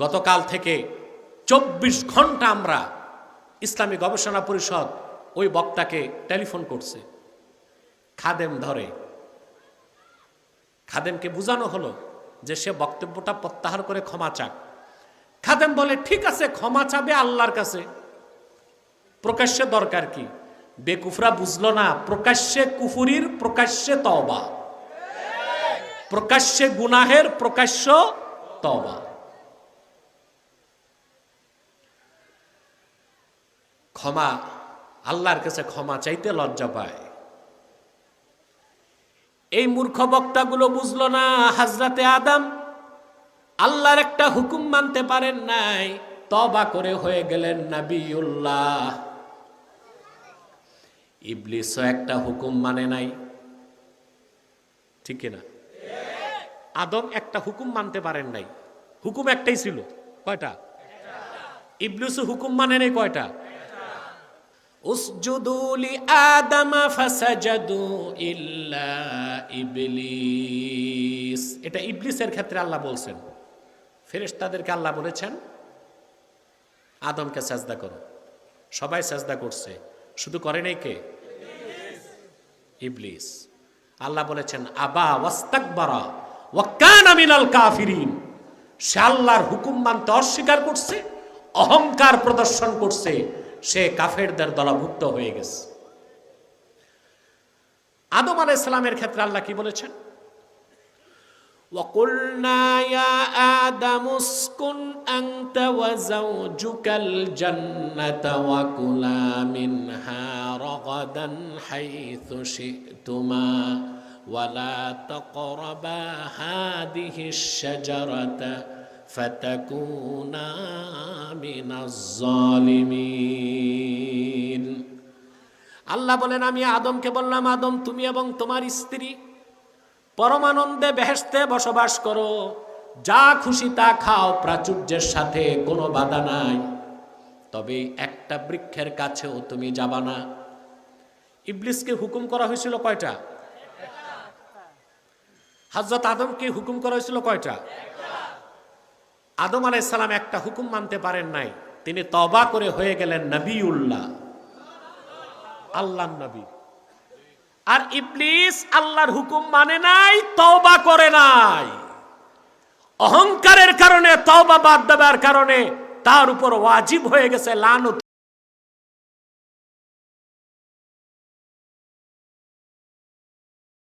গতকাল থেকে 24 ঘন্টা আমরা ইসলামী গবেষণা পরিষদ ওই বক্তাকে টেলিফোন করছে, খাদেম ধরে। খাদেমকে বোঝানো হলো যে সে বক্তব্যটা প্রত্যাহার করে ক্ষমা চাক। খাদেম বলে ঠিক আছে, ক্ষমা চাবে আল্লাহর কাছে, প্রকাশ্যে দরকার কি? বেকুফরা বুঝলো না, প্রকাশ্যে কুফুরির প্রকাশ্যে তওবা, প্রকাশ্যে গুনাহের প্রকাশ্য তওবা। ক্ষমা, আল্লাহর কাছে ক্ষমা চাইতে লজ্জা পায়। এই মূর্খ বক্তাগুলো বুঝলো না হযরতে আদম আল্লাহর একটা হুকুম মানতে পারেন নাই, তওবা করে হয়ে গেলেন নবিউল্লাহ। ইবলিসও একটা হুকুম মানে নাই, ঠিক না? আদম একটা হুকুম মানতে পারেন নাই, হুকুম একটাই ছিল। কয়টা? ইবলিসও হুকুম মানে নাই কয়টা? উসজুদু লি আদম ফাসাজাদু ইল্লা ইবলিস। এটা ইবলিসের ক্ষেত্রে আল্লাহ বলছেন। ফেরেশতাদেরকে আল্লাহ বলেছেন আদমকে সাজদা করো, সবাই সাজদা করছে, শুধু করে নাই কে? ইবলিস। আল্লাহ বলেছেন আবা ওয়াস্তাকবারা ওয়া কানা মিনাল কাফিরিন। সে আল্লাহর হুকুম মানতে অস্বীকার করছে, অহংকার প্রদর্শন করছে, সে কাফেরদের দলভুক্ত হয়ে গেছে। আদম আলাইহিস সালামের ক্ষেত্রে আল্লাহ কি বলেছেন? وَقُلْنَا يَا آدَمُ اسْكُنْ أَنْتَ وَزَوْجُكَ الْجَنَّةَ وَكُلَا مِنْهَا رَغَدًا حَيْثُ شِئْتُمَا وَلَا تَقْرَبَا هَذِهِ الشَّجَرَةَ فَتَكُونَا مِنَ الظَّالِمِينَ। আল্লাহ বলেন আমি আদমকে বললাম, আদম তুমি এবং তোমার স্ত্রী পরমানন্দে বেহেশতে বসবাস করো, যা খুশি তা খাও প্রাচুর্যের সাথে, কোনো বাধা নাই, তবে একটা বৃক্ষের কাছেও তুমি যাবা না। ইবলিসকে হুকুম করা হয়েছিল কয়টা? হযরত আদমকে হুকুম করা হয়েছিল কয়টা? আদম আলাইহিস সালাম একটা হুকুম মানতে পারেন নাই, তিনি তওবা করে হয়ে গেলেন নবিউল্লাহ, আল্লাহর নবী। আর ইবলিস আল্লাহর হুকুম মানে নাই, তওবা করে নাই, অহংকারের কারণে, তওবা বাদ দেবার কারণে তার উপর ওয়াজিব হয়ে গেছে লানত।